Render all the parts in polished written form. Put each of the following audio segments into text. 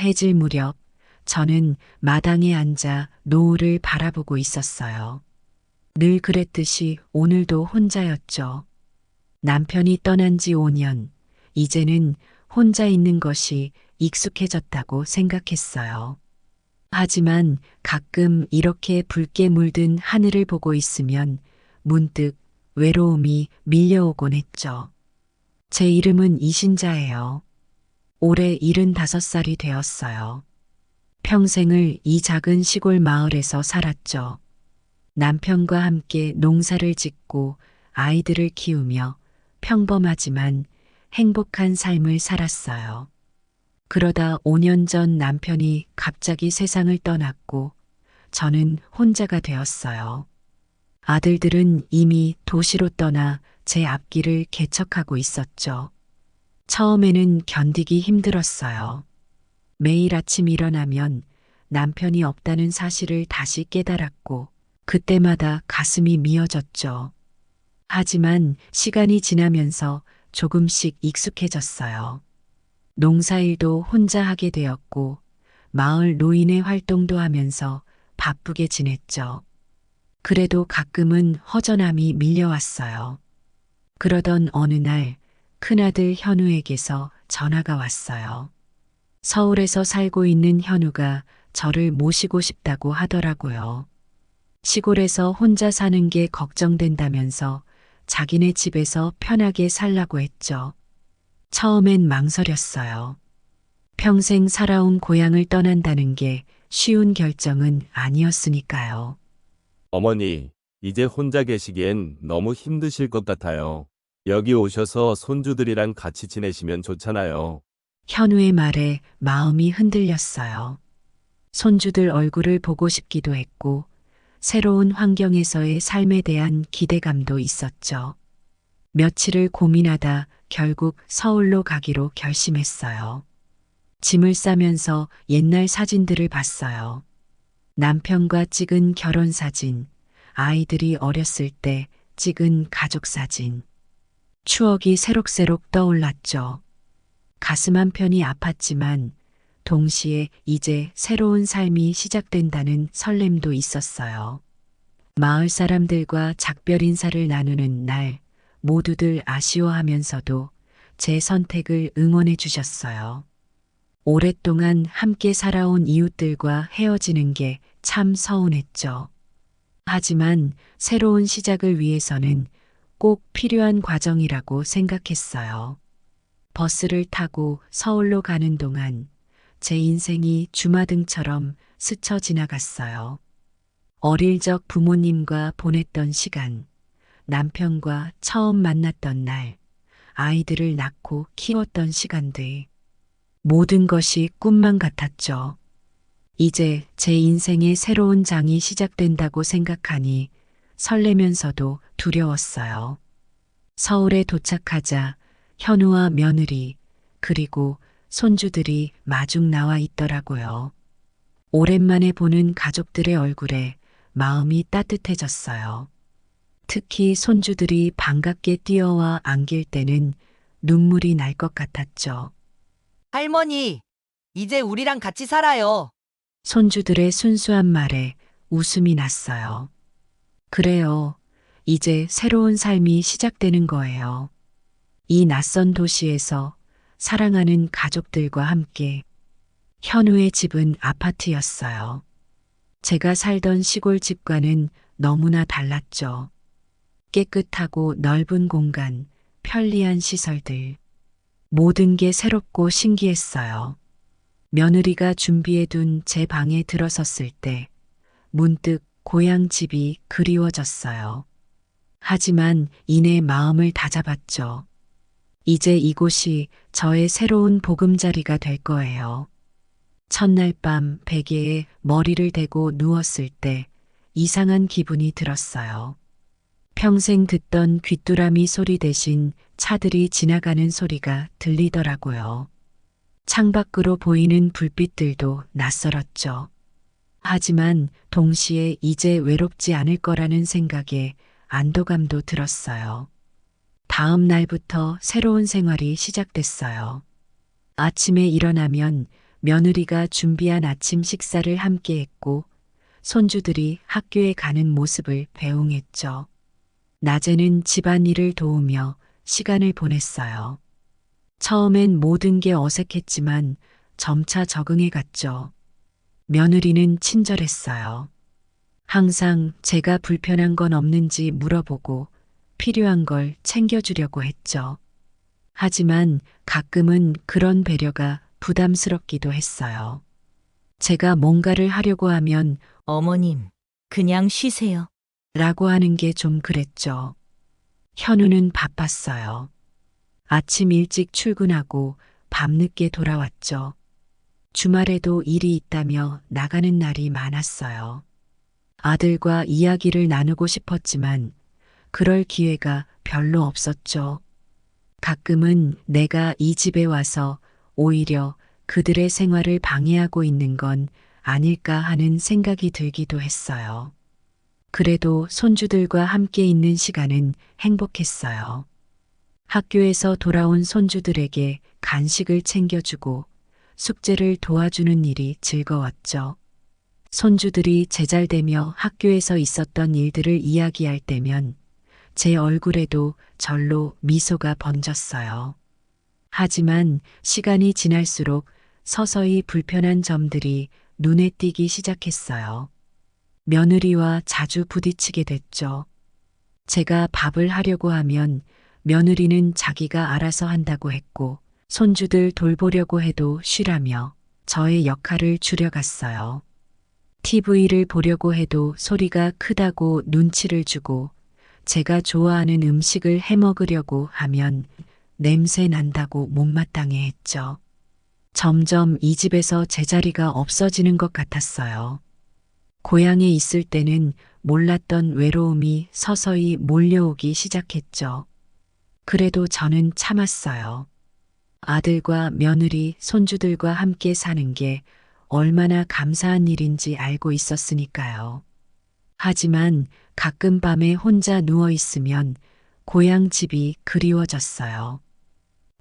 해질 무렵 저는 마당에 앉아 노을을 바라보고 있었어요. 늘 그랬듯이 오늘도 혼자였죠. 남편이 떠난 지 5년, 이제는 혼자 있는 것이 익숙해졌다고 생각했어요. 하지만 가끔 이렇게 붉게 물든 하늘을 보고 있으면 문득 외로움이 밀려오곤 했죠. 제 이름은 이신자예요. 올해 75살이 되었어요. 평생을 이 작은 시골 마을에서 살았죠. 남편과 함께 농사를 짓고 아이들을 키우며 평범하지만 행복한 삶을 살았어요. 그러다 5년 전 남편이 갑자기 세상을 떠났고 저는 혼자가 되었어요. 아들들은 이미 도시로 떠나 제 앞길을 개척하고 있었죠. 처음에는 견디기 힘들었어요. 매일 아침 일어나면 남편이 없다는 사실을 다시 깨달았고 그때마다 가슴이 미어졌죠. 하지만 시간이 지나면서 조금씩 익숙해졌어요. 농사일도 혼자 하게 되었고 마을 노인의 활동도 하면서 바쁘게 지냈죠. 그래도 가끔은 허전함이 밀려왔어요. 그러던 어느 날 큰아들 현우에게서 전화가 왔어요. 서울에서 살고 있는 현우가 저를 모시고 싶다고 하더라고요. 시골에서 혼자 사는 게 걱정된다면서 자기네 집에서 편하게 살라고 했죠. 처음엔 망설였어요. 평생 살아온 고향을 떠난다는 게 쉬운 결정은 아니었으니까요. 어머니, 이제 혼자 계시기엔 너무 힘드실 것 같아요. 여기 오셔서 손주들이랑 같이 지내시면 좋잖아요. 현우의 말에 마음이 흔들렸어요. 손주들 얼굴을 보고 싶기도 했고 새로운 환경에서의 삶에 대한 기대감도 있었죠. 며칠을 고민하다 결국 서울로 가기로 결심했어요. 짐을 싸면서 옛날 사진들을 봤어요. 남편과 찍은 결혼 사진, 아이들이 어렸을 때 찍은 가족 사진. 추억이 새록새록 떠올랐죠. 가슴 한편이 아팠지만 동시에 이제 새로운 삶이 시작된다는 설렘도 있었어요. 마을 사람들과 작별 인사를 나누는 날 모두들 아쉬워하면서도 제 선택을 응원해 주셨어요. 오랫동안 함께 살아온 이웃들과 헤어지는 게 참 서운했죠. 하지만 새로운 시작을 위해서는 꼭 필요한 과정이라고 생각했어요. 버스를 타고 서울로 가는 동안 제 인생이 주마등처럼 스쳐 지나갔어요. 어릴 적 부모님과 보냈던 시간, 남편과 처음 만났던 날, 아이들을 낳고 키웠던 시간들. 모든 것이 꿈만 같았죠. 이제 제 인생의 새로운 장이 시작된다고 생각하니 설레면서도 두려웠어요. 서울에 도착하자 현우와 며느리, 그리고 손주들이 마중 나와 있더라고요. 오랜만에 보는 가족들의 얼굴에 마음이 따뜻해졌어요. 특히 손주들이 반갑게 뛰어와 안길 때는 눈물이 날 것 같았죠. 할머니, 이제 우리랑 같이 살아요. 손주들의 순수한 말에 웃음이 났어요. 그래요. 이제 새로운 삶이 시작되는 거예요. 이 낯선 도시에서 사랑하는 가족들과 함께. 현우의 집은 아파트였어요. 제가 살던 시골 집과는 너무나 달랐죠. 깨끗하고 넓은 공간, 편리한 시설들. 모든 게 새롭고 신기했어요. 며느리가 준비해둔 제 방에 들어섰을 때 문득 고향 집이 그리워졌어요. 하지만 이내 마음을 다잡았죠. 이제 이곳이 저의 새로운 보금자리가 될 거예요. 첫날 밤 베개에 머리를 대고 누웠을 때 이상한 기분이 들었어요. 평생 듣던 귀뚜라미 소리 대신 차들이 지나가는 소리가 들리더라고요. 창밖으로 보이는 불빛들도 낯설었죠. 하지만 동시에 이제 외롭지 않을 거라는 생각에 안도감도 들었어요. 다음 날부터 새로운 생활이 시작됐어요. 아침에 일어나면 며느리가 준비한 아침 식사를 함께 했고 손주들이 학교에 가는 모습을 배웅했죠. 낮에는 집안일을 도우며 시간을 보냈어요. 처음엔 모든 게 어색했지만 점차 적응해 갔죠. 며느리는 친절했어요. 항상 제가 불편한 건 없는지 물어보고 필요한 걸 챙겨주려고 했죠. 하지만 가끔은 그런 배려가 부담스럽기도 했어요. 제가 뭔가를 하려고 하면 어머님, 그냥 쉬세요. 라고 하는 게 좀 그랬죠. 현우는 바빴어요. 아침 일찍 출근하고 밤늦게 돌아왔죠. 주말에도 일이 있다며 나가는 날이 많았어요. 아들과 이야기를 나누고 싶었지만 그럴 기회가 별로 없었죠. 가끔은 내가 이 집에 와서 오히려 그들의 생활을 방해하고 있는 건 아닐까 하는 생각이 들기도 했어요. 그래도 손주들과 함께 있는 시간은 행복했어요. 학교에서 돌아온 손주들에게 간식을 챙겨주고 숙제를 도와주는 일이 즐거웠죠. 손주들이 제잘되며 학교에서 있었던 일들을 이야기할 때면 제 얼굴에도 절로 미소가 번졌어요. 하지만 시간이 지날수록 서서히 불편한 점들이 눈에 띄기 시작했어요. 며느리와 자주 부딪히게 됐죠. 제가 밥을 하려고 하면 며느리는 자기가 알아서 한다고 했고 손주들 돌보려고 해도 쉬라며 저의 역할을 줄여갔어요. TV를 보려고 해도 소리가 크다고 눈치를 주고 제가 좋아하는 음식을 해 먹으려고 하면 냄새 난다고 못마땅해 했죠. 점점 이 집에서 제자리가 없어지는 것 같았어요. 고향에 있을 때는 몰랐던 외로움이 서서히 몰려오기 시작했죠. 그래도 저는 참았어요. 아들과 며느리, 손주들과 함께 사는 게 얼마나 감사한 일인지 알고 있었으니까요. 하지만 가끔 밤에 혼자 누워 있으면 고향 집이 그리워졌어요.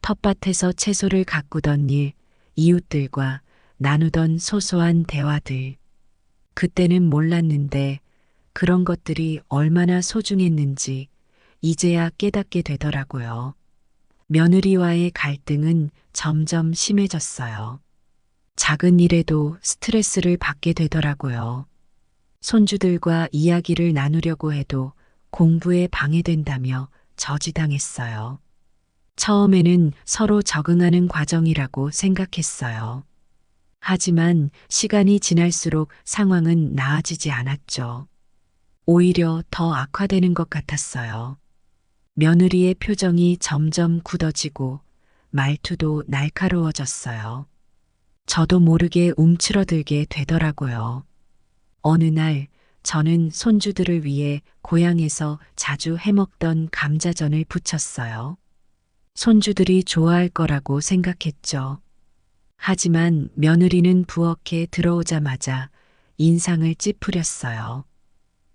텃밭에서 채소를 가꾸던 일, 이웃들과 나누던 소소한 대화들. 그때는 몰랐는데 그런 것들이 얼마나 소중했는지 이제야 깨닫게 되더라고요. 며느리와의 갈등은 점점 심해졌어요. 작은 일에도 스트레스를 받게 되더라고요. 손주들과 이야기를 나누려고 해도 공부에 방해된다며 저지당했어요. 처음에는 서로 적응하는 과정이라고 생각했어요. 하지만 시간이 지날수록 상황은 나아지지 않았죠. 오히려 더 악화되는 것 같았어요. 며느리의 표정이 점점 굳어지고 말투도 날카로워졌어요. 저도 모르게 움츠러들게 되더라고요. 어느 날 저는 손주들을 위해 고향에서 자주 해먹던 감자전을 부쳤어요. 손주들이 좋아할 거라고 생각했죠. 하지만 며느리는 부엌에 들어오자마자 인상을 찌푸렸어요.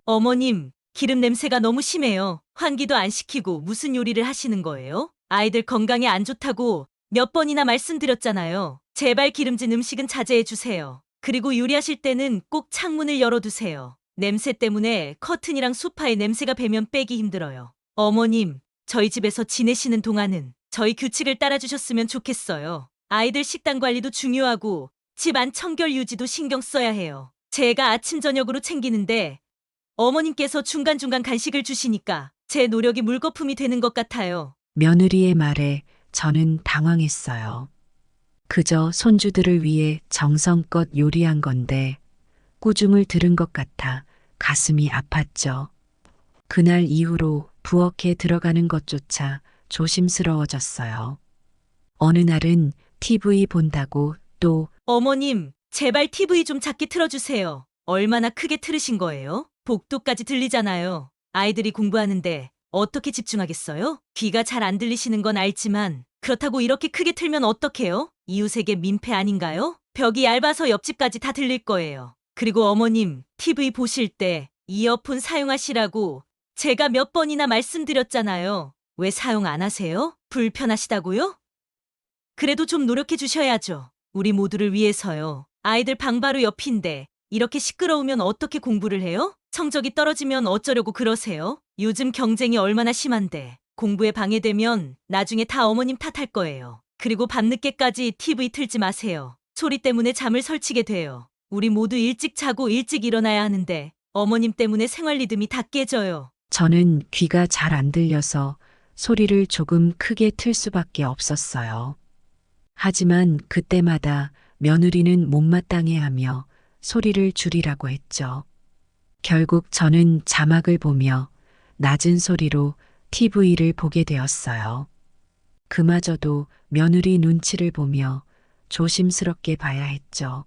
어머님, 기름 냄새가 너무 심해요. 환기도 안 시키고 무슨 요리를 하시는 거예요? 아이들 건강에 안 좋다고 몇 번이나 말씀드렸잖아요. 제발 기름진 음식은 자제해 주세요. 그리고 요리하실 때는 꼭 창문을 열어두세요. 냄새 때문에 커튼이랑 소파에 냄새가 배면 빼기 힘들어요. 어머님, 저희 집에서 지내시는 동안은 저희 규칙을 따라주셨으면 좋겠어요. 아이들 식단 관리도 중요하고 집안 청결 유지도 신경 써야 해요. 제가 아침 저녁으로 챙기는데 어머님께서 중간중간 간식을 주시니까 제 노력이 물거품이 되는 것 같아요. 며느리의 말에 저는 당황했어요. 그저 손주들을 위해 정성껏 요리한 건데 꾸중을 들은 것 같아 가슴이 아팠죠. 그날 이후로 부엌에 들어가는 것조차 조심스러워졌어요. 어느 날은 TV 본다고 또 어머님, 제발 TV 좀 작게 틀어주세요. 얼마나 크게 틀으신 거예요? 복도까지 들리잖아요. 아이들이 공부하는데 어떻게 집중하겠어요? 귀가 잘 안 들리시는 건 알지만 그렇다고 이렇게 크게 틀면 어떡해요? 이웃에게 민폐 아닌가요? 벽이 얇아서 옆집까지 다 들릴 거예요. 그리고 어머님, TV 보실 때 이어폰 사용하시라고 제가 몇 번이나 말씀드렸잖아요. 왜 사용 안 하세요? 불편하시다고요? 그래도 좀 노력해 주셔야죠. 우리 모두를 위해서요. 아이들 방 바로 옆인데 이렇게 시끄러우면 어떻게 공부를 해요? 성적이 떨어지면 어쩌려고 그러세요? 요즘 경쟁이 얼마나 심한데 공부에 방해되면 나중에 다 어머님 탓할 거예요. 그리고 밤늦게까지 TV 틀지 마세요. 소리 때문에 잠을 설치게 돼요. 우리 모두 일찍 자고 일찍 일어나야 하는데 어머님 때문에 생활 리듬이 다 깨져요. 저는 귀가 잘 안 들려서 소리를 조금 크게 틀 수밖에 없었어요. 하지만 그때마다 며느리는 못마땅해하며 소리를 줄이라고 했죠. 결국 저는 자막을 보며 낮은 소리로 TV를 보게 되었어요. 그마저도 며느리 눈치를 보며 조심스럽게 봐야 했죠.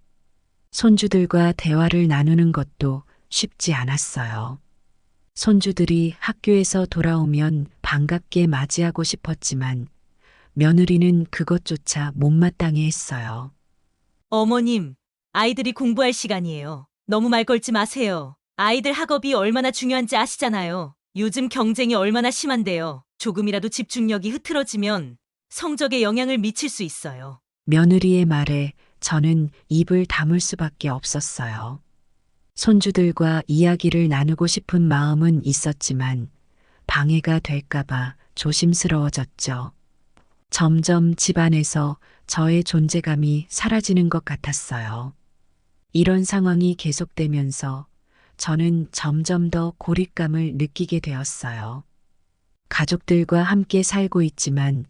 손주들과 대화를 나누는 것도 쉽지 않았어요. 손주들이 학교에서 돌아오면 반갑게 맞이하고 싶었지만 며느리는 그것조차 못마땅해 했어요. 어머님, 아이들이 공부할 시간이에요. 너무 말 걸지 마세요. 아이들 학업이 얼마나 중요한지 아시잖아요. 요즘 경쟁이 얼마나 심한데요. 조금이라도 집중력이 흐트러지면 성적에 영향을 미칠 수 있어요. 며느리의 말에 저는 입을 다물 수밖에 없었어요. 손주들과 이야기를 나누고 싶은 마음은 있었지만 방해가 될까봐 조심스러워졌죠. 점점 집안에서 저의 존재감이 사라지는 것 같았어요. 이런 상황이 계속되면서 저는 점점 더 고립감을 느끼게 되었어요. 가족들과 함께 살고 있지만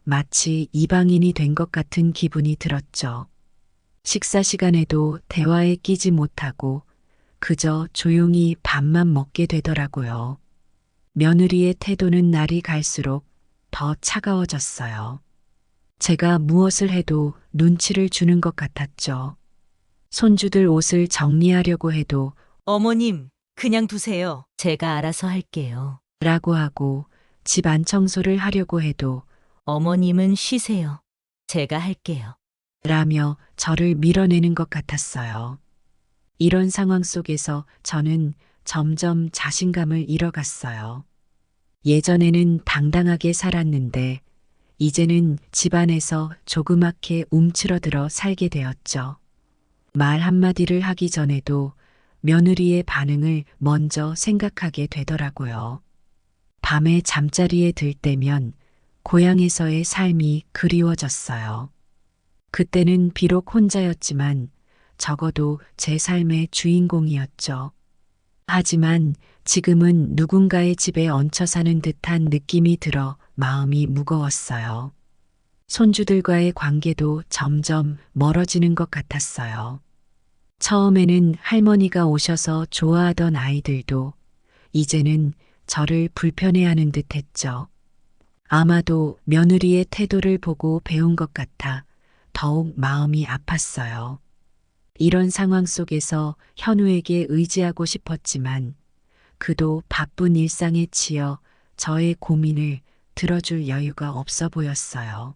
마치 이방인이 된 것 같은 기분이 들었죠. 식사 시간에도 대화에 끼지 못하고 그저 조용히 밥만 먹게 되더라고요. 며느리의 태도는 날이 갈수록 더 차가워졌어요. 제가 무엇을 해도 눈치를 주는 것 같았죠. 손주들 옷을 정리하려고 해도 어머님, 그냥 두세요. 제가 알아서 할게요. 라고 하고 집 안 청소를 하려고 해도 어머님은 쉬세요. 제가 할게요. 라며 저를 밀어내는 것 같았어요. 이런 상황 속에서 저는 점점 자신감을 잃어갔어요. 예전에는 당당하게 살았는데 이제는 집안에서 조그맣게 움츠러들어 살게 되었죠. 말 한마디를 하기 전에도 며느리의 반응을 먼저 생각하게 되더라고요. 밤에 잠자리에 들 때면 고향에서의 삶이 그리워졌어요. 그때는 비록 혼자였지만 적어도 제 삶의 주인공이었죠. 하지만 지금은 누군가의 집에 얹혀 사는 듯한 느낌이 들어 마음이 무거웠어요. 손주들과의 관계도 점점 멀어지는 것 같았어요. 처음에는 할머니가 오셔서 좋아하던 아이들도 이제는 저를 불편해하는 듯 했죠. 아마도 며느리의 태도를 보고 배운 것 같아 더욱 마음이 아팠어요. 이런 상황 속에서 현우에게 의지하고 싶었지만 그도 바쁜 일상에 치여 저의 고민을 들어줄 여유가 없어 보였어요.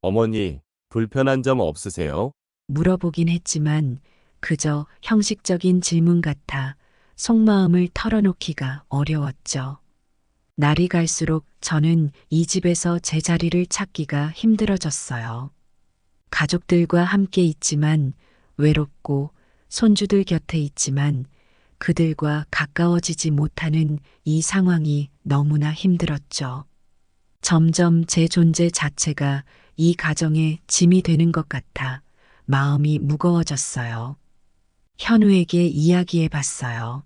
어머니, 불편한 점 없으세요? 물어보긴 했지만 그저 형식적인 질문 같아 속마음을 털어놓기가 어려웠죠. 날이 갈수록 저는 이 집에서 제 자리를 찾기가 힘들어졌어요. 가족들과 함께 있지만 외롭고 손주들 곁에 있지만 그들과 가까워지지 못하는 이 상황이 너무나 힘들었죠. 점점 제 존재 자체가 이 가정의 짐이 되는 것 같아 마음이 무거워졌어요. 현우에게 이야기해 봤어요.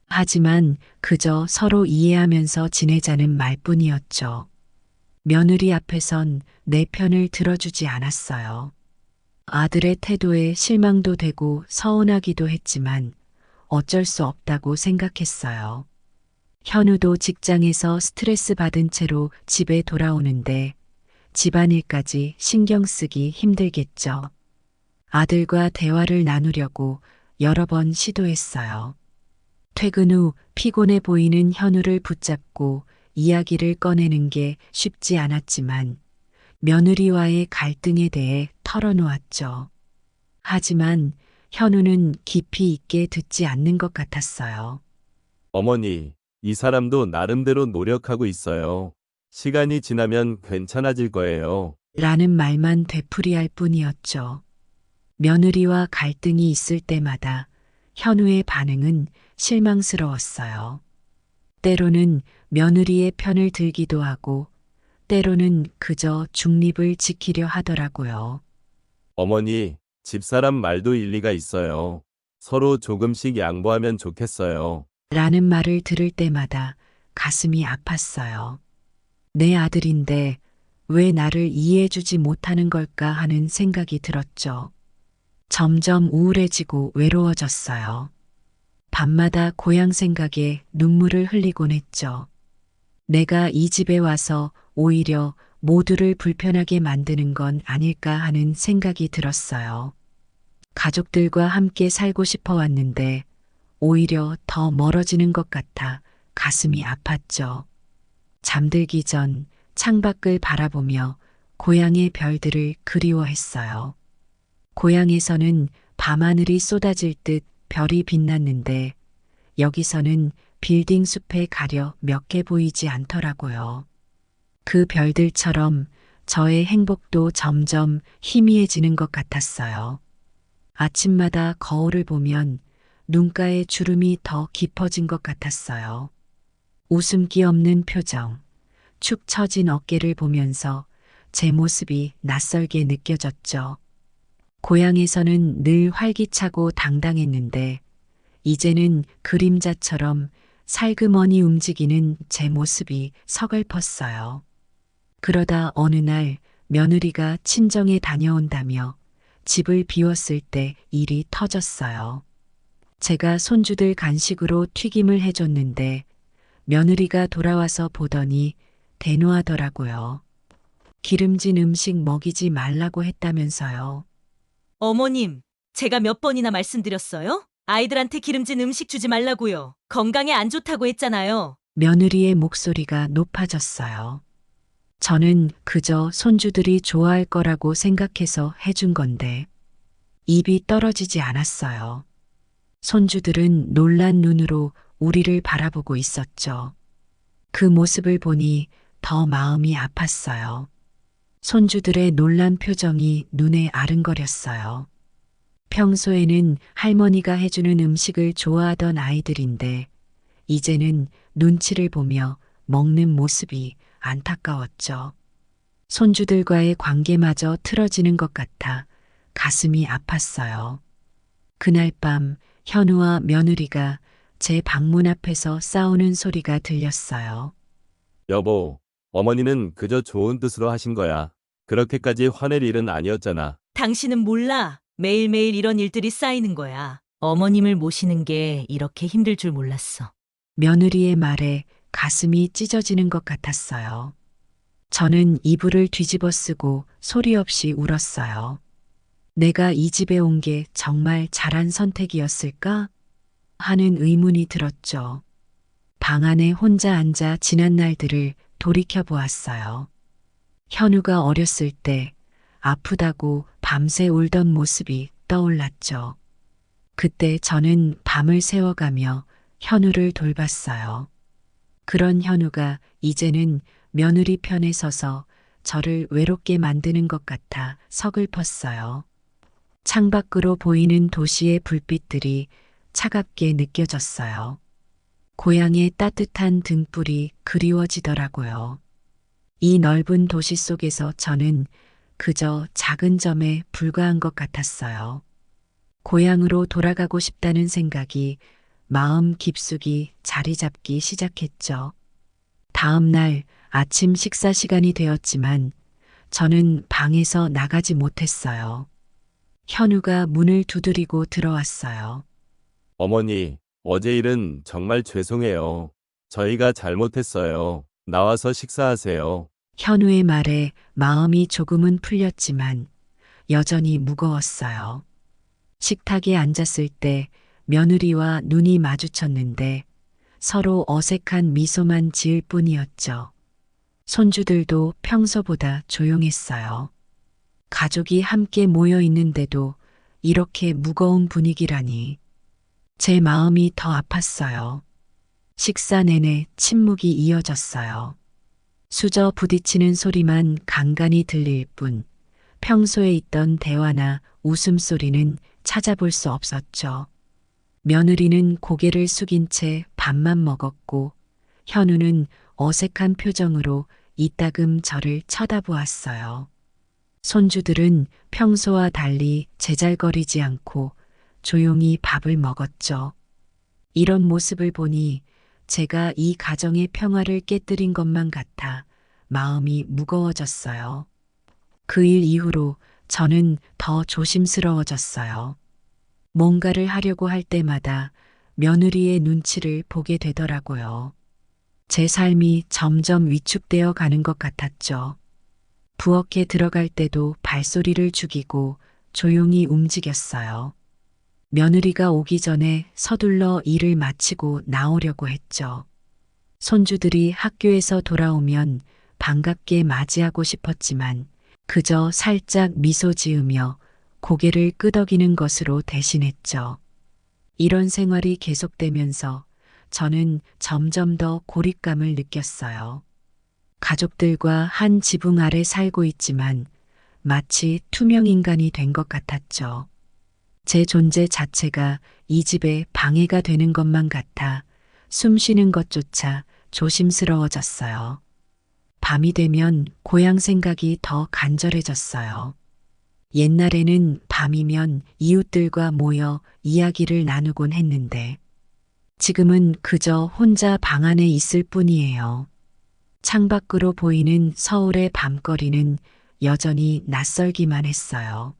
하지만 그저 서로 이해하면서 지내자는 말뿐이었죠. 며느리 앞에선 내 편을 들어주지 않았어요. 아들의 태도에 실망도 되고 서운하기도 했지만 어쩔 수 없다고 생각했어요. 현우도 직장에서 스트레스 받은 채로 집에 돌아오는데 집안일까지 신경 쓰기 힘들겠죠. 아들과 대화를 나누려고 여러 번 시도했어요. 퇴근 후 피곤해 보이는 현우를 붙잡고 이야기를 꺼내는 게 쉽지 않았지만 며느리와의 갈등에 대해 털어놓았죠. 하지만 현우는 깊이 있게 듣지 않는 것 같았어요. 어머니, 이 사람도 나름대로 노력하고 있어요. 시간이 지나면 괜찮아질 거예요. 라는 말만 되풀이할 뿐이었죠. 며느리와 갈등이 있을 때마다 현우의 반응은 실망스러웠어요. 때로는 며느리의 편을 들기도 하고 때로는 그저 중립을 지키려 하더라고요. 어머니, 집사람 말도 일리가 있어요. 서로 조금씩 양보하면 좋겠어요. 라는 말을 들을 때마다 가슴이 아팠어요. 내 아들인데 왜 나를 이해해주지 못하는 걸까 하는 생각이 들었죠. 점점 우울해지고 외로워졌어요. 밤마다 고향 생각에 눈물을 흘리곤 했죠. 내가 이 집에 와서 오히려 모두를 불편하게 만드는 건 아닐까 하는 생각이 들었어요. 가족들과 함께 살고 싶어 왔는데 오히려 더 멀어지는 것 같아 가슴이 아팠죠. 잠들기 전 창밖을 바라보며 고향의 별들을 그리워했어요. 고향에서는 밤하늘이 쏟아질 듯 별이 빛났는데 여기서는 빌딩 숲에 가려 몇 개 보이지 않더라고요. 그 별들처럼 저의 행복도 점점 희미해지는 것 같았어요. 아침마다 거울을 보면 눈가에 주름이 더 깊어진 것 같았어요. 웃음기 없는 표정, 축 처진 어깨를 보면서 제 모습이 낯설게 느껴졌죠. 고향에서는 늘 활기차고 당당했는데 이제는 그림자처럼 살그머니 움직이는 제 모습이 서글펐어요. 그러다 어느 날 며느리가 친정에 다녀온다며 집을 비웠을 때 일이 터졌어요. 제가 손주들 간식으로 튀김을 해줬는데 며느리가 돌아와서 보더니 대노하더라고요. 기름진 음식 먹이지 말라고 했다면서요. 어머님, 제가 몇 번이나 말씀드렸어요? 아이들한테 기름진 음식 주지 말라고요. 건강에 안 좋다고 했잖아요. 며느리의 목소리가 높아졌어요. 저는 그저 손주들이 좋아할 거라고 생각해서 해준 건데 입이 떨어지지 않았어요. 손주들은 놀란 눈으로 우리를 바라보고 있었죠. 그 모습을 보니 더 마음이 아팠어요. 손주들의 놀란 표정이 눈에 아른거렸어요. 평소에는 할머니가 해주는 음식을 좋아하던 아이들인데 이제는 눈치를 보며 먹는 모습이 안타까웠죠. 손주들과의 관계마저 틀어지는 것 같아 가슴이 아팠어요. 그날 밤 현우와 며느리가 제 방문 앞에서 싸우는 소리가 들렸어요. 여보, 어머니는 그저 좋은 뜻으로 하신 거야. 그렇게까지 화낼 일은 아니었잖아. 당신은 몰라. 매일매일 이런 일들이 쌓이는 거야. 어머님을 모시는 게 이렇게 힘들 줄 몰랐어. 며느리의 말에 가슴이 찢어지는 것 같았어요. 저는 이불을 뒤집어 쓰고 소리 없이 울었어요. 내가 이 집에 온 게 정말 잘한 선택이었을까? 하는 의문이 들었죠. 방 안에 혼자 앉아 지난 날들을 돌이켜 보았어요. 현우가 어렸을 때 아프다고 밤새 울던 모습이 떠올랐죠. 그때 저는 밤을 새워가며 현우를 돌봤어요. 그런 현우가 이제는 며느리 편에 서서 저를 외롭게 만드는 것 같아 서글펐어요. 창밖으로 보이는 도시의 불빛들이 차갑게 느껴졌어요. 고향의 따뜻한 등불이 그리워지더라고요. 이 넓은 도시 속에서 저는 그저 작은 점에 불과한 것 같았어요. 고향으로 돌아가고 싶다는 생각이 마음 깊숙이 자리 잡기 시작했죠. 다음 날 아침 식사 시간이 되었지만 저는 방에서 나가지 못했어요. 현우가 문을 두드리고 들어왔어요. 어머니, 어제 일은 정말 죄송해요. 저희가 잘못했어요. 나와서 식사하세요. 현우의 말에 마음이 조금은 풀렸지만 여전히 무거웠어요. 식탁에 앉았을 때 며느리와 눈이 마주쳤는데 서로 어색한 미소만 지을 뿐이었죠. 손주들도 평소보다 조용했어요. 가족이 함께 모여 있는데도 이렇게 무거운 분위기라니. 제 마음이 더 아팠어요. 식사 내내 침묵이 이어졌어요. 수저 부딪히는 소리만 간간히 들릴 뿐 평소에 있던 대화나 웃음소리는 찾아볼 수 없었죠. 며느리는 고개를 숙인 채 밥만 먹었고 현우는 어색한 표정으로 이따금 저를 쳐다보았어요. 손주들은 평소와 달리 제잘거리지 않고 조용히 밥을 먹었죠. 이런 모습을 보니 제가 이 가정의 평화를 깨뜨린 것만 같아 마음이 무거워졌어요. 그 일 이후로 저는 더 조심스러워졌어요. 뭔가를 하려고 할 때마다 며느리의 눈치를 보게 되더라고요. 제 삶이 점점 위축되어 가는 것 같았죠. 부엌에 들어갈 때도 발소리를 죽이고 조용히 움직였어요. 며느리가 오기 전에 서둘러 일을 마치고 나오려고 했죠. 손주들이 학교에서 돌아오면 반갑게 맞이하고 싶었지만 그저 살짝 미소 지으며 고개를 끄덕이는 것으로 대신했죠. 이런 생활이 계속되면서 저는 점점 더 고립감을 느꼈어요. 가족들과 한 지붕 아래 살고 있지만 마치 투명 인간이 된 것 같았죠. 제 존재 자체가 이 집에 방해가 되는 것만 같아 숨 쉬는 것조차 조심스러워졌어요. 밤이 되면 고향 생각이 더 간절해졌어요. 옛날에는 밤이면 이웃들과 모여 이야기를 나누곤 했는데 지금은 그저 혼자 방 안에 있을 뿐이에요. 창밖으로 보이는 서울의 밤거리는 여전히 낯설기만 했어요.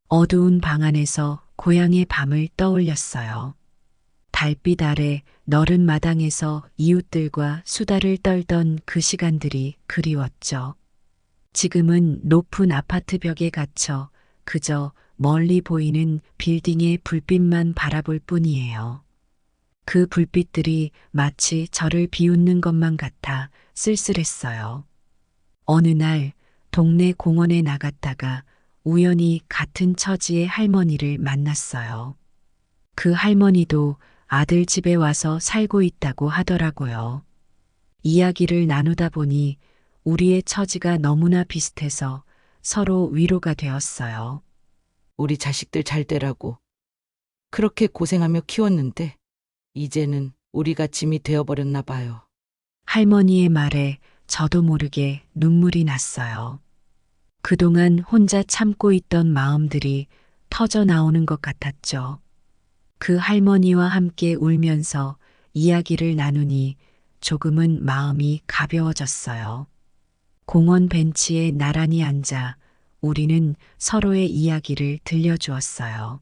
어두운 방 안에서 고향의 밤을 떠올렸어요. 달빛 아래 너른 마당에서 이웃들과 수다를 떨던 그 시간들이 그리웠죠. 지금은 높은 아파트 벽에 갇혀 그저 멀리 보이는 빌딩의 불빛만 바라볼 뿐이에요. 그 불빛들이 마치 저를 비웃는 것만 같아 쓸쓸했어요. 어느 날 동네 공원에 나갔다가 우연히 같은 처지의 할머니를 만났어요. 그 할머니도 아들 집에 와서 살고 있다고 하더라고요. 이야기를 나누다 보니 우리의 처지가 너무나 비슷해서 서로 위로가 되었어요. 우리 자식들 잘 되라고 그렇게 고생하며 키웠는데 이제는 우리가 짐이 되어버렸나 봐요. 할머니의 말에 저도 모르게 눈물이 났어요. 그동안 혼자 참고 있던 마음들이 터져 나오는 것 같았죠. 그 할머니와 함께 울면서 이야기를 나누니 조금은 마음이 가벼워졌어요. 공원 벤치에 나란히 앉아 우리는 서로의 이야기를 들려주었어요.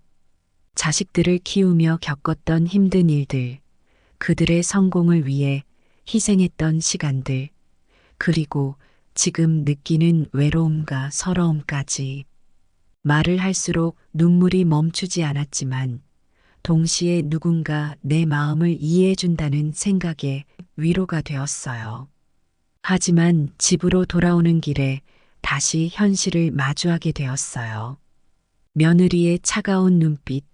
자식들을 키우며 겪었던 힘든 일들, 그들의 성공을 위해 희생했던 시간들, 그리고 지금 느끼는 외로움과 서러움까지. 말을 할수록 눈물이 멈추지 않았지만 동시에 누군가 내 마음을 이해해준다는 생각에 위로가 되었어요. 하지만 집으로 돌아오는 길에 다시 현실을 마주하게 되었어요. 며느리의 차가운 눈빛,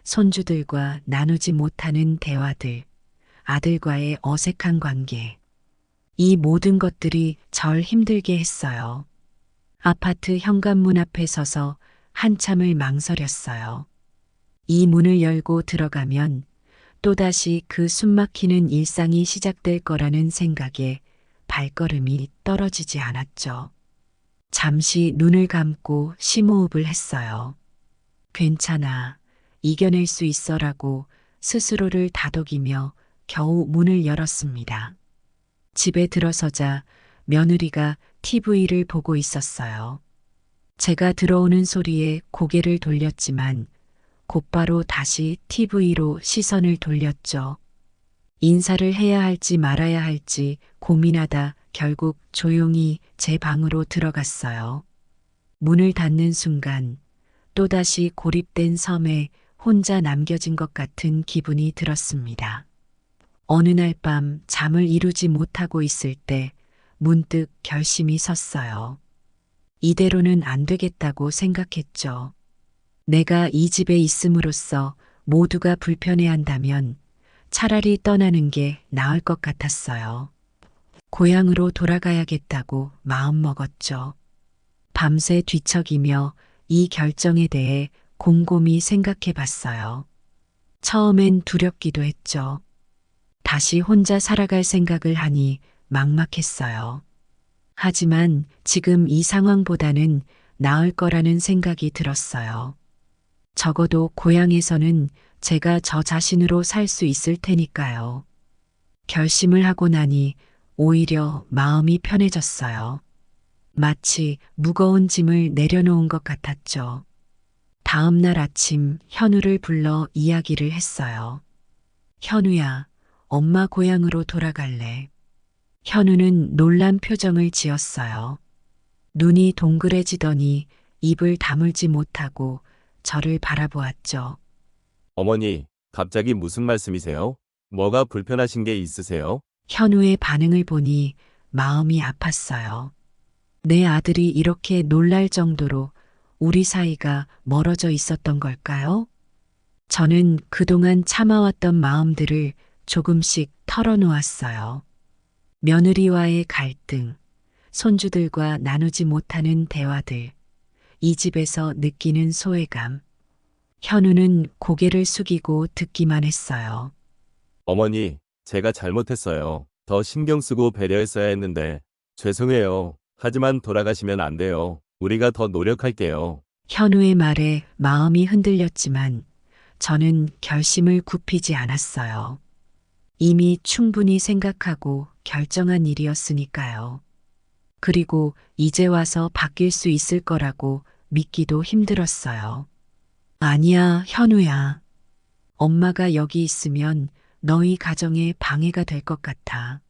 손주들과 나누지 못하는 대화들, 아들과의 어색한 관계. 이 모든 것들이 절 힘들게 했어요. 아파트 현관문 앞에 서서 한참을 망설였어요. 이 문을 열고 들어가면 또다시 그 숨막히는 일상이 시작될 거라는 생각에 발걸음이 떨어지지 않았죠. 잠시 눈을 감고 심호흡을 했어요. 괜찮아, 이겨낼 수 있어라고 스스로를 다독이며 겨우 문을 열었습니다. 집에 들어서자 며느리가 TV를 보고 있었어요. 제가 들어오는 소리에 고개를 돌렸지만 곧바로 다시 TV로 시선을 돌렸죠. 인사를 해야 할지 말아야 할지 고민하다 결국 조용히 제 방으로 들어갔어요. 문을 닫는 순간 또다시 고립된 섬에 혼자 남겨진 것 같은 기분이 들었습니다. 어느 날 밤 잠을 이루지 못하고 있을 때 문득 결심이 섰어요. 이대로는 안 되겠다고 생각했죠. 내가 이 집에 있음으로써 모두가 불편해한다면 차라리 떠나는 게 나을 것 같았어요. 고향으로 돌아가야겠다고 마음먹었죠. 밤새 뒤척이며 이 결정에 대해 곰곰이 생각해 봤어요. 처음엔 두렵기도 했죠. 다시 혼자 살아갈 생각을 하니 막막했어요. 하지만 지금 이 상황보다는 나을 거라는 생각이 들었어요. 적어도 고향에서는 제가 저 자신으로 살 수 있을 테니까요. 결심을 하고 나니 오히려 마음이 편해졌어요. 마치 무거운 짐을 내려놓은 것 같았죠. 다음 날 아침 현우를 불러 이야기를 했어요. 현우야, 엄마 고향으로 돌아갈래. 현우는 놀란 표정을 지었어요. 눈이 동그래지더니 입을 다물지 못하고 저를 바라보았죠. 어머니, 갑자기 무슨 말씀이세요? 뭐가 불편하신 게 있으세요? 현우의 반응을 보니 마음이 아팠어요. 내 아들이 이렇게 놀랄 정도로 우리 사이가 멀어져 있었던 걸까요? 저는 그동안 참아왔던 마음들을 조금씩 털어놓았어요. 며느리와의 갈등, 손주들과 나누지 못하는 대화들, 이 집에서 느끼는 소외감. 현우는 고개를 숙이고 듣기만 했어요. 어머니, 제가 잘못했어요. 더 신경 쓰고 배려했어야 했는데, 죄송해요. 하지만 돌아가시면 안 돼요. 우리가 더 노력할게요. 현우의 말에 마음이 흔들렸지만 저는 결심을 굽히지 않았어요. 이미 충분히 생각하고 결정한 일이었으니까요. 그리고 이제 와서 바뀔 수 있을 거라고 믿기도 힘들었어요. 아니야, 현우야. 엄마가 여기 있으면 너희 가정에 방해가 될 것 같아.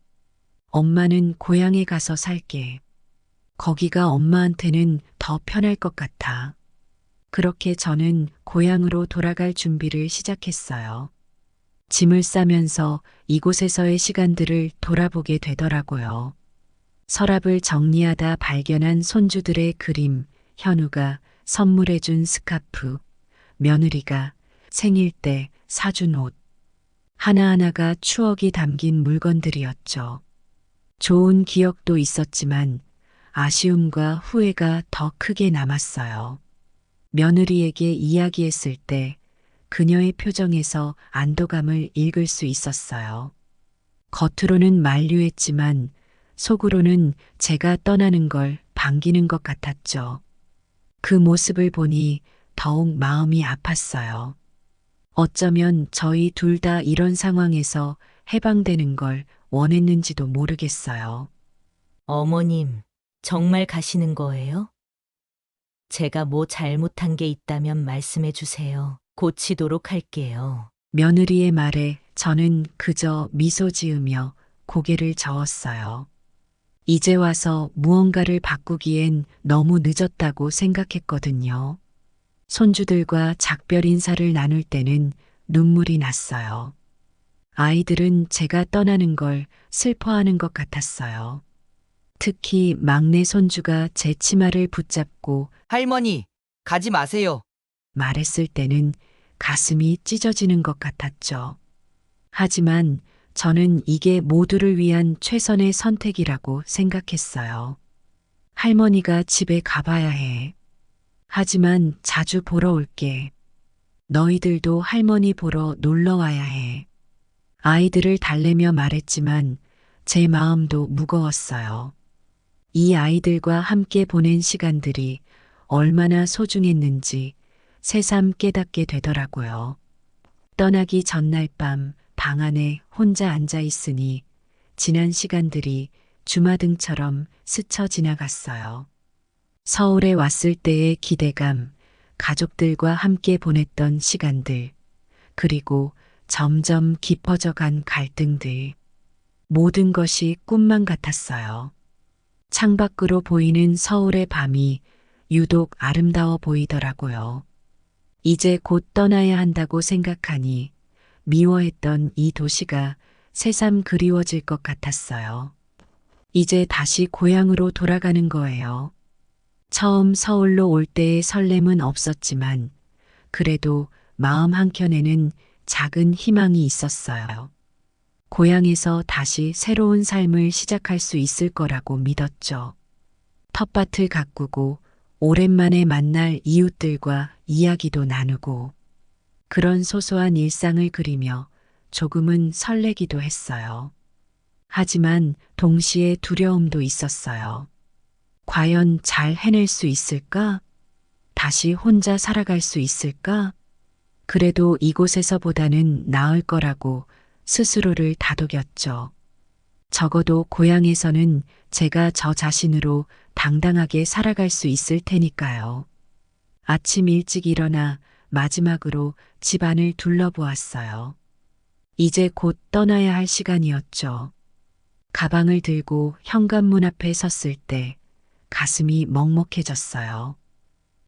엄마는 고향에 가서 살게. 거기가 엄마한테는 더 편할 것 같아. 그렇게 저는 고향으로 돌아갈 준비를 시작했어요. 짐을 싸면서 이곳에서의 시간들을 돌아보게 되더라고요. 서랍을 정리하다 발견한 손주들의 그림, 현우가 선물해준 스카프, 며느리가 생일 때 사준 옷. 하나하나가 추억이 담긴 물건들이었죠. 좋은 기억도 있었지만 아쉬움과 후회가 더 크게 남았어요. 며느리에게 이야기했을 때 그녀의 표정에서 안도감을 읽을 수 있었어요. 겉으로는 만류했지만 속으로는 제가 떠나는 걸 반기는 것 같았죠. 그 모습을 보니 더욱 마음이 아팠어요. 어쩌면 저희 둘 다 이런 상황에서 해방되는 걸 원했는지도 모르겠어요. 어머님, 정말 가시는 거예요? 제가 뭐 잘못한 게 있다면 말씀해 주세요. 고치도록 할게요. 며느리의 말에 저는 그저 미소 지으며 고개를 저었어요. 이제 와서 무언가를 바꾸기엔 너무 늦었다고 생각했거든요. 손주들과 작별 인사를 나눌 때는 눈물이 났어요. 아이들은 제가 떠나는 걸 슬퍼하는 것 같았어요. 특히 막내 손주가 제 치마를 붙잡고 할머니, 가지 마세요. 말했을 때는 가슴이 찢어지는 것 같았죠. 하지만 저는 이게 모두를 위한 최선의 선택이라고 생각했어요. 할머니가 집에 가봐야 해. 하지만 자주 보러 올게. 너희들도 할머니 보러 놀러 와야 해. 아이들을 달래며 말했지만 제 마음도 무거웠어요. 이 아이들과 함께 보낸 시간들이 얼마나 소중했는지 새삼 깨닫게 되더라고요. 떠나기 전날 밤 방 안에 혼자 앉아 있으니 지난 시간들이 주마등처럼 스쳐 지나갔어요. 서울에 왔을 때의 기대감, 가족들과 함께 보냈던 시간들, 그리고 점점 깊어져 간 갈등들. 모든 것이 꿈만 같았어요. 창밖으로 보이는 서울의 밤이 유독 아름다워 보이더라고요. 이제 곧 떠나야 한다고 생각하니 미워했던 이 도시가 새삼 그리워질 것 같았어요. 이제 다시 고향으로 돌아가는 거예요. 처음 서울로 올 때의 설렘은 없었지만 그래도 마음 한켠에는 작은 희망이 있었어요. 고향에서 다시 새로운 삶을 시작할 수 있을 거라고 믿었죠. 텃밭을 가꾸고 오랜만에 만날 이웃들과 이야기도 나누고 그런 소소한 일상을 그리며 조금은 설레기도 했어요. 하지만 동시에 두려움도 있었어요. 과연 잘 해낼 수 있을까? 다시 혼자 살아갈 수 있을까? 그래도 이곳에서보다는 나을 거라고 스스로를 다독였죠. 적어도 고향에서는 제가 저 자신으로 당당하게 살아갈 수 있을 테니까요. 아침 일찍 일어나 마지막으로 집안을 둘러보았어요. 이제 곧 떠나야 할 시간이었죠. 가방을 들고 현관문 앞에 섰을 때 가슴이 먹먹해졌어요.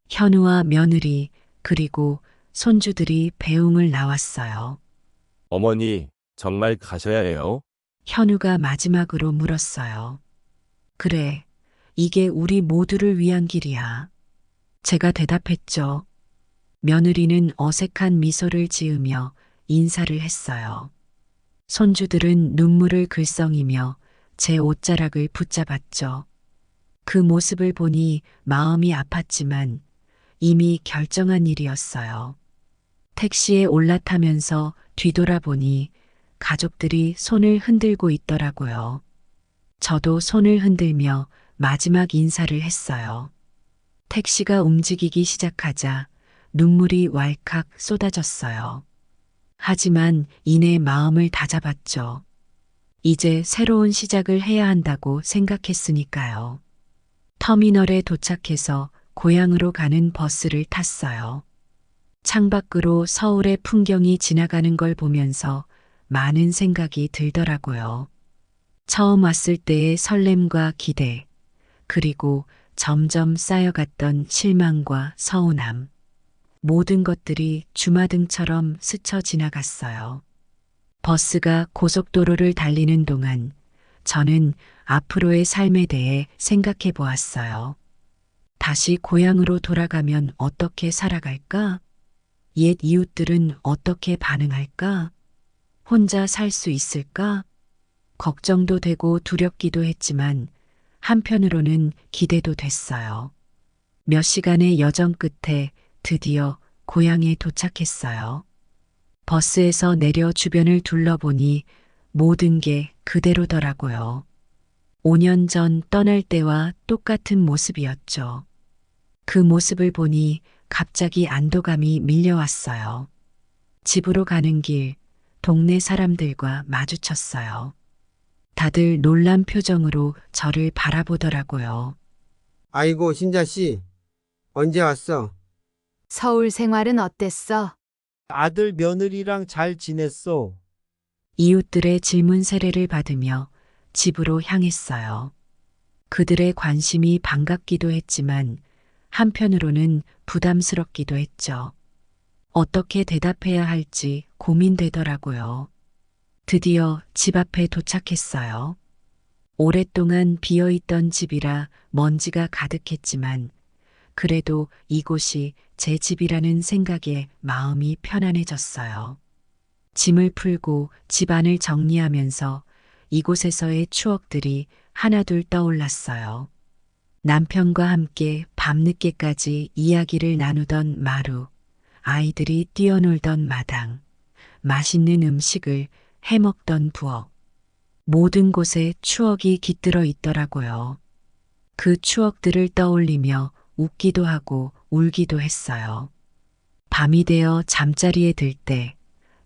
현우와 며느리 그리고 손주들이 배웅을 나왔어요. 어머니, 정말 가셔야 해요? 현우가 마지막으로 물었어요. 그래, 이게 우리 모두를 위한 길이야. 제가 대답했죠. 며느리는 어색한 미소를 지으며 인사를 했어요. 손주들은 눈물을 글썽이며 제 옷자락을 붙잡았죠. 그 모습을 보니 마음이 아팠지만 이미 결정한 일이었어요. 택시에 올라타면서 뒤돌아보니 가족들이 손을 흔들고 있더라고요. 저도 손을 흔들며 마지막 인사를 했어요. 택시가 움직이기 시작하자 눈물이 왈칵 쏟아졌어요. 하지만 이내 마음을 다잡았죠. 이제 새로운 시작을 해야 한다고 생각했으니까요. 터미널에 도착해서 고향으로 가는 버스를 탔어요. 창밖으로 서울의 풍경이 지나가는 걸 보면서 많은 생각이 들더라고요. 처음 왔을 때의 설렘과 기대, 그리고 점점 쌓여갔던 실망과 서운함. 모든 것들이 주마등처럼 스쳐 지나갔어요. 버스가 고속도로를 달리는 동안 저는 앞으로의 삶에 대해 생각해 보았어요. 다시 고향으로 돌아가면 어떻게 살아갈까? 옛 이웃들은 어떻게 반응할까? 혼자 살 수 있을까? 걱정도 되고 두렵기도 했지만 한편으로는 기대도 됐어요. 몇 시간의 여정 끝에 드디어 고향에 도착했어요. 버스에서 내려 주변을 둘러보니 모든 게 그대로더라고요. 5년 전 떠날 때와 똑같은 모습이었죠. 그 모습을 보니 갑자기 안도감이 밀려왔어요. 집으로 가는 길, 동네 사람들과 마주쳤어요. 다들 놀란 표정으로 저를 바라보더라고요. 아이고, 신자씨. 언제 왔어? 서울 생활은 어땠어? 아들 며느리랑 잘 지냈어? 이웃들의 질문 세례를 받으며 집으로 향했어요. 그들의 관심이 반갑기도 했지만 한편으로는 부담스럽기도 했죠. 어떻게 대답해야 할지 고민되더라고요. 드디어 집 앞에 도착했어요. 오랫동안 비어있던 집이라 먼지가 가득했지만 그래도 이곳이 제 집이라는 생각에 마음이 편안해졌어요. 짐을 풀고 집안을 정리하면서 이곳에서의 추억들이 하나둘 떠올랐어요. 남편과 함께 밤늦게까지 이야기를 나누던 마루, 아이들이 뛰어놀던 마당, 맛있는 음식을 해먹던 부엌. 모든 곳에 추억이 깃들어 있더라고요. 그 추억들을 떠올리며 웃기도 하고 울기도 했어요. 밤이 되어 잠자리에 들 때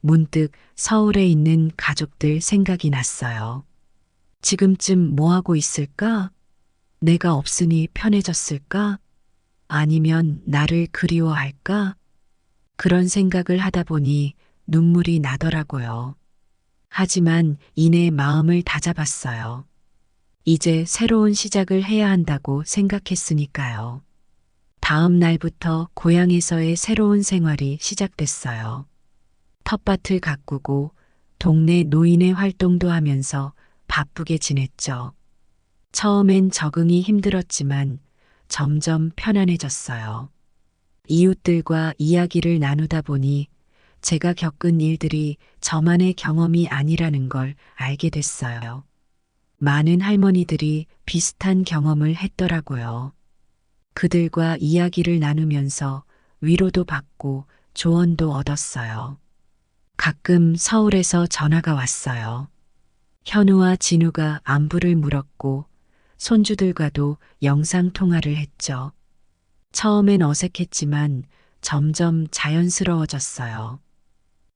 문득 서울에 있는 가족들 생각이 났어요. 지금쯤 뭐 하고 있을까? 내가 없으니 편해졌을까? 아니면 나를 그리워할까? 그런 생각을 하다 보니 눈물이 나더라고요. 하지만 이내 마음을 다잡았어요. 이제 새로운 시작을 해야 한다고 생각했으니까요. 다음 날부터 고향에서의 새로운 생활이 시작됐어요. 텃밭을 가꾸고 동네 노인의 활동도 하면서 바쁘게 지냈죠. 처음엔 적응이 힘들었지만 점점 편안해졌어요. 이웃들과 이야기를 나누다 보니 제가 겪은 일들이 저만의 경험이 아니라는 걸 알게 됐어요. 많은 할머니들이 비슷한 경험을 했더라고요. 그들과 이야기를 나누면서 위로도 받고 조언도 얻었어요. 가끔 서울에서 전화가 왔어요. 현우와 진우가 안부를 물었고 손주들과도 영상 통화를 했죠. 처음엔 어색했지만 점점 자연스러워졌어요.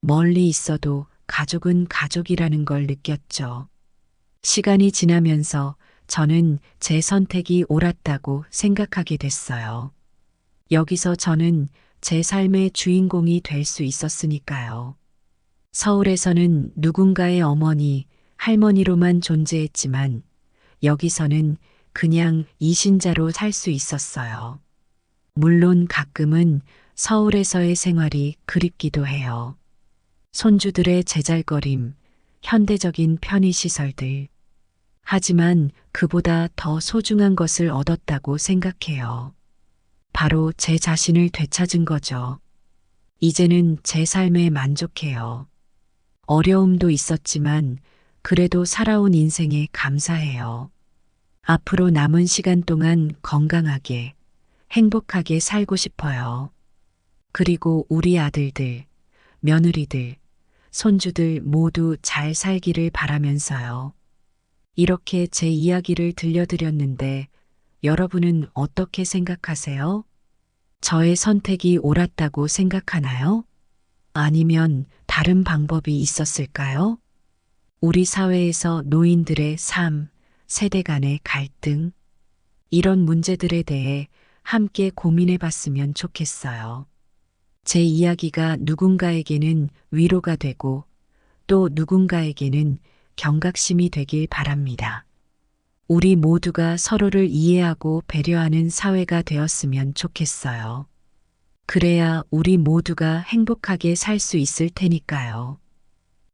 멀리 있어도 가족은 가족이라는 걸 느꼈죠. 시간이 지나면서 저는 제 선택이 옳았다고 생각하게 됐어요. 여기서 저는 제 삶의 주인공이 될 수 있었으니까요. 서울에서는 누군가의 어머니, 할머니로만 존재했지만 여기서는 그냥 이신자로 살 수 있었어요. 물론 가끔은 서울에서의 생활이 그립기도 해요. 손주들의 제잘거림, 현대적인 편의시설들. 하지만 그보다 더 소중한 것을 얻었다고 생각해요. 바로 제 자신을 되찾은 거죠. 이제는 제 삶에 만족해요. 어려움도 있었지만 그래도 살아온 인생에 감사해요. 앞으로 남은 시간 동안 건강하게, 행복하게 살고 싶어요. 그리고 우리 아들들, 며느리들, 손주들 모두 잘 살기를 바라면서요. 이렇게 제 이야기를 들려드렸는데 여러분은 어떻게 생각하세요? 저의 선택이 옳았다고 생각하나요? 아니면 다른 방법이 있었을까요? 우리 사회에서 노인들의 삶, 세대 간의 갈등, 이런 문제들에 대해 함께 고민해 봤으면 좋겠어요. 제 이야기가 누군가에게는 위로가 되고 또 누군가에게는 경각심이 되길 바랍니다. 우리 모두가 서로를 이해하고 배려하는 사회가 되었으면 좋겠어요. 그래야 우리 모두가 행복하게 살 수 있을 테니까요.